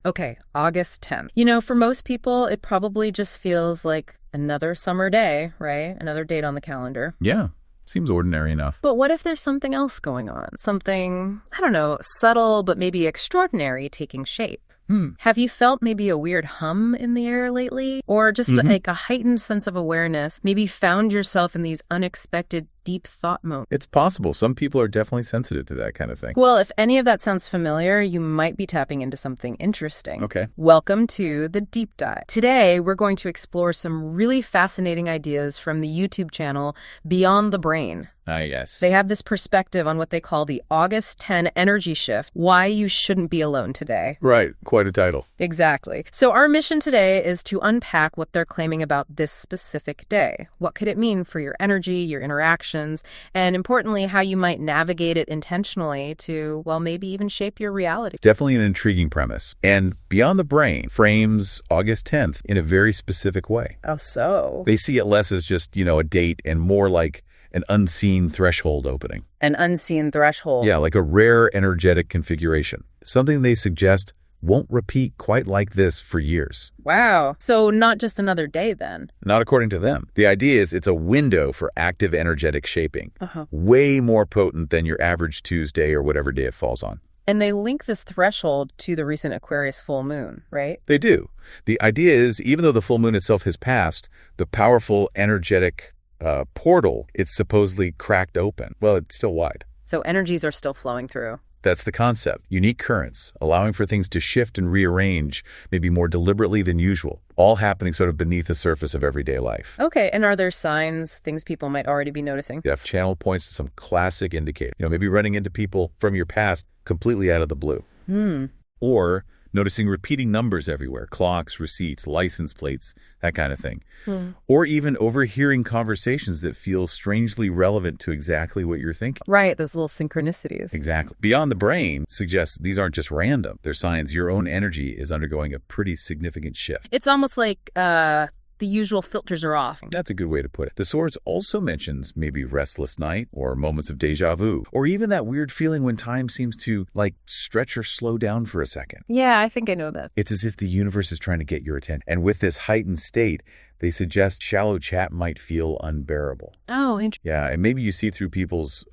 Okay, August 10th. You know, for most people, it probably just feels like another summer day, right? Another date on the calendar. Yeah, seems ordinary enough. But what if there's something else going on? Something, I don't know, subtle but maybe extraordinary taking shape? Have you felt maybe a weird hum in the air lately? Or just like a heightened sense of awareness? Maybe found yourself in these unexpected deep thought moments? It's possible. Some people are definitely sensitive to that kind of thing. Well, if any of that sounds familiar, you might be tapping into something interesting. Okay. Welcome to the Deep Dive. Today, we're going to explore some really fascinating ideas from the YouTube channel Beyond the Brain. Ah, yes. They have this perspective on what they call the August 10 energy shift, why you shouldn't be alone today. Right. Quite a title. Exactly. So our mission today is to unpack what they're claiming about this specific day. What could it mean for your energy, your interactions, and importantly, how you might navigate it intentionally to, well, maybe even shape your reality. Definitely an intriguing premise. And Beyond the Brain frames August 10th in a very specific way. Oh, so? They see it less as just, a date and more like an unseen threshold opening. An unseen threshold. Yeah, like a rare energetic configuration. Something they suggest won't repeat quite like this for years. Wow. So not just another day then? Not according to them. The idea is it's a window for active energetic shaping. Way more potent than your average Tuesday or whatever day it falls on. And they link this threshold to the recent Aquarius full moon, right? They do. The idea is even though the full moon itself has passed, the powerful energetic portal, it's supposedly cracked open. Well, it's still wide. So energies are still flowing through. That's the concept. Unique currents, allowing for things to shift and rearrange, maybe more deliberately than usual, all happening sort of beneath the surface of everyday life. Okay, and are there signs, things people might already be noticing? Def channel points to some classic indicators. Maybe running into people from your past completely out of the blue. Or noticing repeating numbers everywhere, clocks, receipts, license plates, that kind of thing. Or even overhearing conversations that feel strangely relevant to exactly what you're thinking. Right, those little synchronicities. Exactly. Beyond the Brain suggests these aren't just random. They're signs your own energy is undergoing a pretty significant shift. It's almost like the usual filters are off. That's a good way to put it. The Swords also mentions maybe restless night or moments of deja vu, or even that weird feeling when time seems to stretch or slow down for a second. Yeah, I think I know that. It's as if the universe is trying to get your attention. And with this heightened state, they suggest shallow chat might feel unbearable. Oh, interesting. Yeah, and maybe you see through people's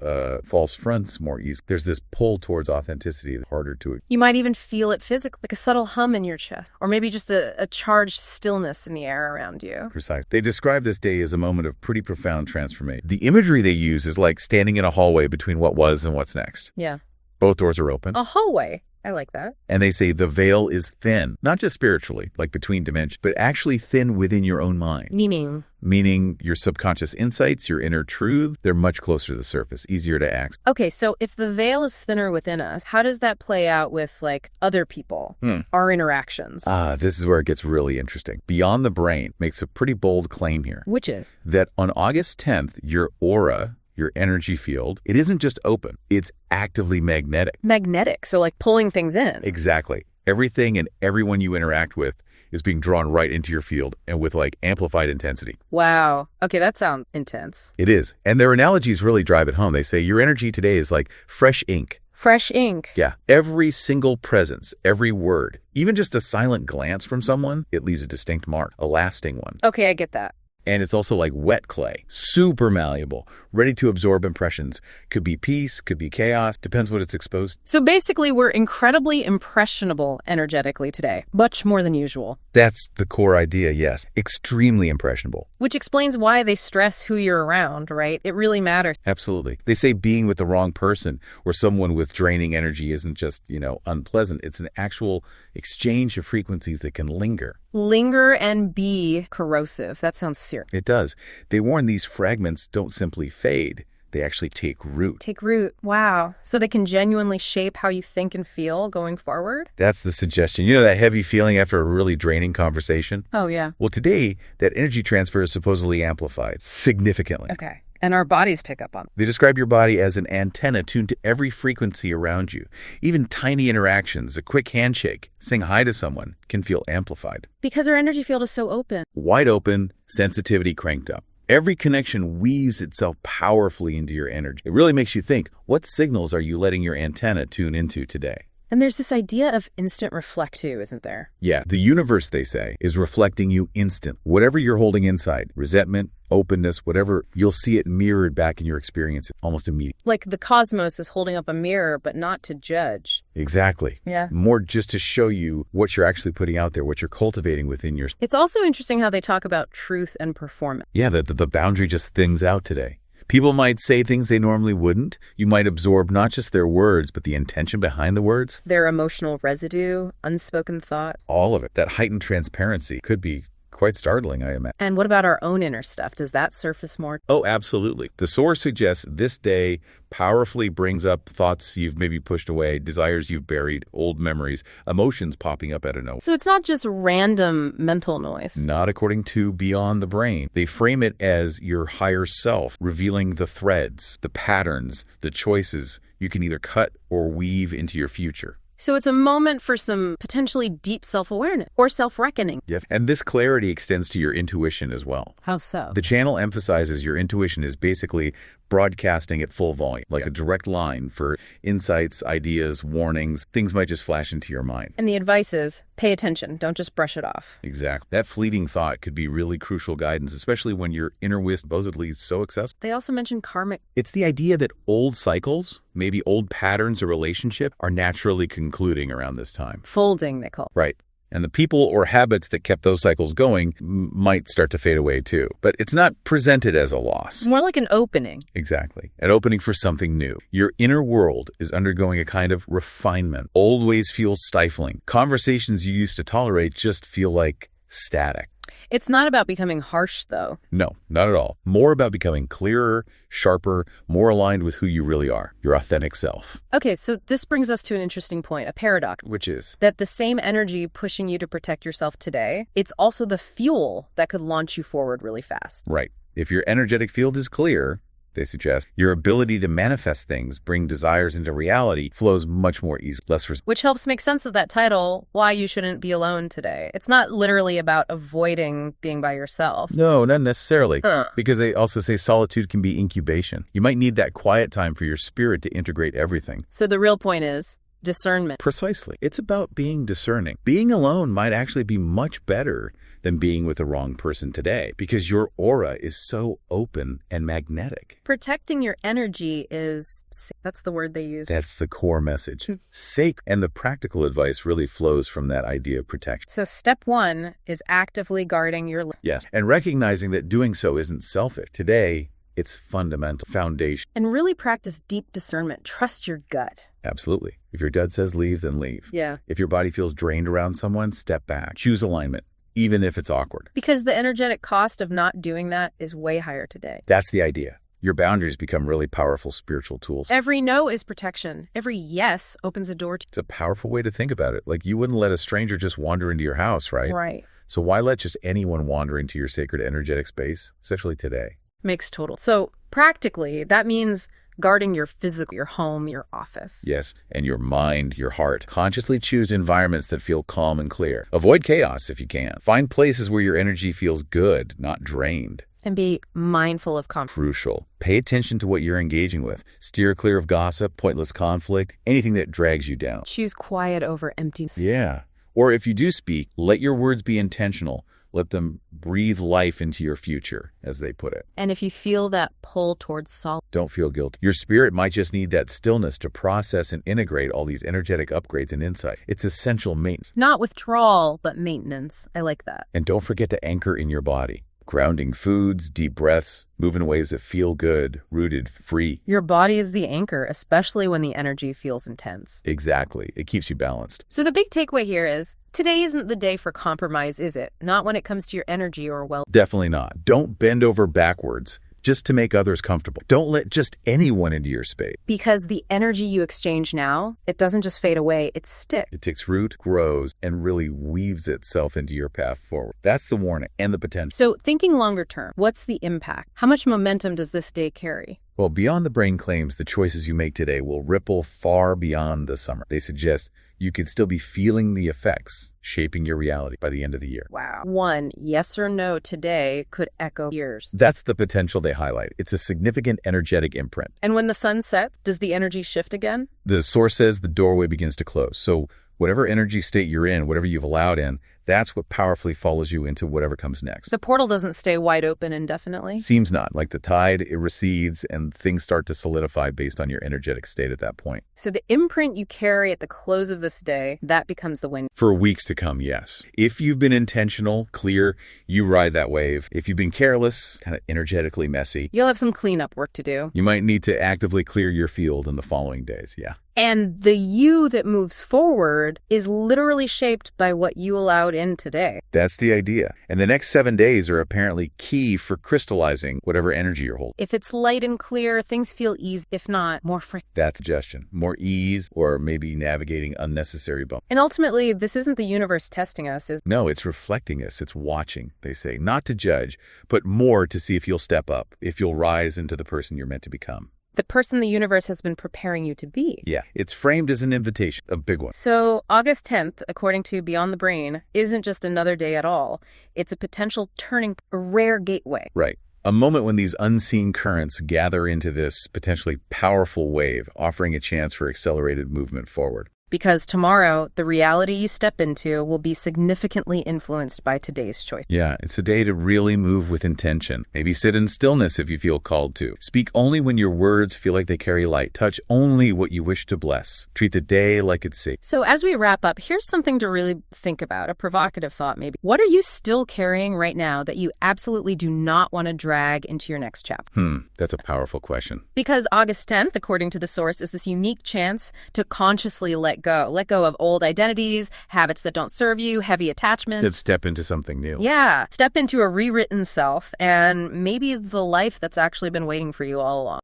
false fronts more easily. There's this pull towards authenticity that's harder to... You might even feel it physically, like a subtle hum in your chest, or maybe just a charged stillness in the air around you. Precise. They describe this day as a moment of pretty profound transformation. The imagery they use is like standing in a hallway between what was and what's next. Yeah. Both doors are open. A hallway. I like that. And they say the veil is thin, not just spiritually, like between dimensions, but actually thin within your own mind. Meaning your subconscious insights, your inner truth, they're much closer to the surface, easier to access. Okay, so if the veil is thinner within us, how does that play out with other people, our interactions? This is where it gets really interesting. Beyond the Brain makes a pretty bold claim here. Which is? That on August 10th, your aura, your energy field, it isn't just open, it's actively magnetic. Magnetic, so like pulling things in. Exactly. Everything and everyone you interact with is being drawn right into your field and with amplified intensity. Wow. Okay, that sounds intense. It is. And their analogies really drive it home. They say your energy today is like fresh ink. Fresh ink. Yeah. Every single presence, every word, even just a silent glance from someone, it leaves a distinct mark, a lasting one. Okay, I get that. And it's also like wet clay, super malleable, ready to absorb impressions. Could be peace, could be chaos, depends what it's exposed to. So basically, we're incredibly impressionable energetically today, much more than usual. That's the core idea, yes. Extremely impressionable. Which explains why they stress who you're around, right? It really matters. Absolutely. They say being with the wrong person or someone with draining energy isn't just, unpleasant. It's an actual exchange of frequencies that can linger. Linger and be corrosive. That sounds serious. It does. They warn these fragments don't simply fade. They actually take root. Take root. Wow. So they can genuinely shape how you think and feel going forward? That's the suggestion. That heavy feeling after a really draining conversation? Oh, yeah. Well, today, that energy transfer is supposedly amplified significantly. Okay. And our bodies pick up on it. They describe your body as an antenna tuned to every frequency around you. Even tiny interactions, a quick handshake, saying hi to someone, can feel amplified. Because our energy field is so open. Wide open, sensitivity cranked up. Every connection weaves itself powerfully into your energy. It really makes you think, what signals are you letting your antenna tune into today? And there's this idea of instant reflect too, isn't there? Yeah, the universe, they say, is reflecting you instant. Whatever you're holding inside, resentment, openness, whatever, you'll see it mirrored back in your experience almost immediately. Like the cosmos is holding up a mirror, but not to judge. Exactly. Yeah. More just to show you what you're actually putting out there, what you're cultivating within your... It's also interesting how they talk about truth and performance. Yeah, the boundary just thins out today. People might say things they normally wouldn't. You might absorb not just their words, but the intention behind the words. Their emotional residue, unspoken thought. All of it. That heightened transparency could be quite startling, I imagine. And what about our own inner stuff? Does that surface more? Oh, absolutely. The source suggests this day powerfully brings up thoughts you've maybe pushed away, desires you've buried, old memories, emotions popping up out of nowhere. So it's not just random mental noise. Not according to Beyond the Brain. They frame it as your higher self, revealing the threads, the patterns, the choices you can either cut or weave into your future. So it's a moment for some potentially deep self-awareness or self-reckoning. Yep. And this clarity extends to your intuition as well. How so? The channel emphasizes your intuition is basically broadcasting at full volume, like a direct line for insights, ideas, warnings. Things might just flash into your mind. And the advice is pay attention. Don't just brush it off. Exactly. That fleeting thought could be really crucial guidance, especially when your inner wisdom supposedly is so accessible. They also mention karmic. It's the idea that old cycles, maybe old patterns or relationship, are naturally concluding around this time. Folding, they call it. Right. And the people or habits that kept those cycles going might start to fade away too. But it's not presented as a loss. More like an opening. Exactly. An opening for something new. Your inner world is undergoing a kind of refinement. Old ways feel stifling. Conversations you used to tolerate just feel like static. It's not about becoming harsh, though. No, not at all. More about becoming clearer, sharper, more aligned with who you really are, your authentic self. Okay, so this brings us to an interesting point, a paradox. Which is? That the same energy pushing you to protect yourself today, it's also the fuel that could launch you forward really fast. Right. If your energetic field is clear, they suggest, your ability to manifest things, bring desires into reality, flows much more easily, Which helps make sense of that title, Why You Shouldn't Be Alone Today. It's not literally about avoiding being by yourself. No, not necessarily. Because they also say solitude can be incubation. You might need that quiet time for your spirit to integrate everything. So the real point is discernment. Precisely. It's about being discerning. Being alone might actually be much better than being with the wrong person today, because your aura is so open and magnetic. Protecting your energy is, that's the word they use. That's the core message. Sacred. And the practical advice really flows from that idea of protection. So step one is actively guarding your... Yes, and recognizing that doing so isn't selfish. Today, it's fundamental, foundation. And really practice deep discernment. Trust your gut. Absolutely. If your gut says leave, then leave. Yeah. If your body feels drained around someone, step back. Choose alignment, even if it's awkward. Because the energetic cost of not doing that is way higher today. That's the idea. Your boundaries become really powerful spiritual tools. Every no is protection. Every yes opens a door to... It's a powerful way to think about it. Like, you wouldn't let a stranger just wander into your house, right? Right. So why let just anyone wander into your sacred energetic space, especially today? Makes total. So practically, that means guarding your physical, your home, your office. Yes, and your mind, your heart. Consciously choose environments that feel calm and clear. Avoid chaos if you can. Find places where your energy feels good, not drained. And be mindful of conflict. Crucial. Pay attention to what you're engaging with. Steer clear of gossip, pointless conflict, anything that drags you down. Choose quiet over emptiness. Yeah. Or if you do speak, let your words be intentional. Let them breathe life into your future, as they put it. And if you feel that pull towards solitude, don't feel guilty. Your spirit might just need that stillness to process and integrate all these energetic upgrades and insight. It's essential maintenance. Not withdrawal, but maintenance. I like that. And don't forget to anchor in your body. Grounding foods, deep breaths, move in ways that feel good, rooted, free. Your body is the anchor, especially when the energy feels intense. Exactly. It keeps you balanced. So the big takeaway here is, today isn't the day for compromise, is it? Not when it comes to your energy or well. Definitely not. Don't bend over backwards just to make others comfortable. Don't let just anyone into your space. Because the energy you exchange now, it doesn't just fade away, it sticks. It takes root, grows, and really weaves itself into your path forward. That's the warning and the potential. So thinking longer term, what's the impact? How much momentum does this day carry? Well, Beyond the Brain claims the choices you make today will ripple far beyond the summer. They suggest you could still be feeling the effects shaping your reality by the end of the year. Wow. One yes or no today could echo years. That's the potential they highlight. It's a significant energetic imprint. And when the sun sets, does the energy shift again? The source says the doorway begins to close. So whatever energy state you're in, whatever you've allowed in, that's what powerfully follows you into whatever comes next. The portal doesn't stay wide open indefinitely? Seems not. Like the tide, it recedes and things start to solidify based on your energetic state at that point. So the imprint you carry at the close of this day, that becomes the wind. For weeks to come, yes. If you've been intentional, clear, you ride that wave. If you've been careless, kind of energetically messy, You'll have some cleanup work to do. you might need to actively clear your field in the following days, yeah. And the you that moves forward is literally shaped by what you allowed in today. That's the idea. And the next 7 days are apparently key for crystallizing whatever energy you're holding. If it's light and clear, things feel easy. If not, more friction. That's suggestion. More ease or maybe navigating unnecessary bumps. And ultimately, this isn't the universe testing us. No, it's reflecting us. It's watching, they say. Not to judge, but more to see if you'll step up, if you'll rise into the person you're meant to become. The person the universe has been preparing you to be. Yeah, it's framed as an invitation, a big one. So August 10th, according to Beyond the Brain, isn't just another day at all. It's a potential turning, a rare gateway. Right. A moment when these unseen currents gather into this potentially powerful wave, offering a chance for accelerated movement forward. Because tomorrow, the reality you step into will be significantly influenced by today's choice. Yeah, it's a day to really move with intention. Maybe sit in stillness if you feel called to. Speak only when your words feel like they carry light. Touch only what you wish to bless. Treat the day like it's safe. So as we wrap up, here's something to really think about, a provocative thought maybe. What are you still carrying right now that you absolutely do not want to drag into your next chapter? That's a powerful question. Because August 10th, according to the source, is this unique chance to consciously let go. Let go of old identities, habits that don't serve you, heavy attachments. Let's step into something new. Yeah, step into a rewritten self and maybe the life that's actually been waiting for you all along.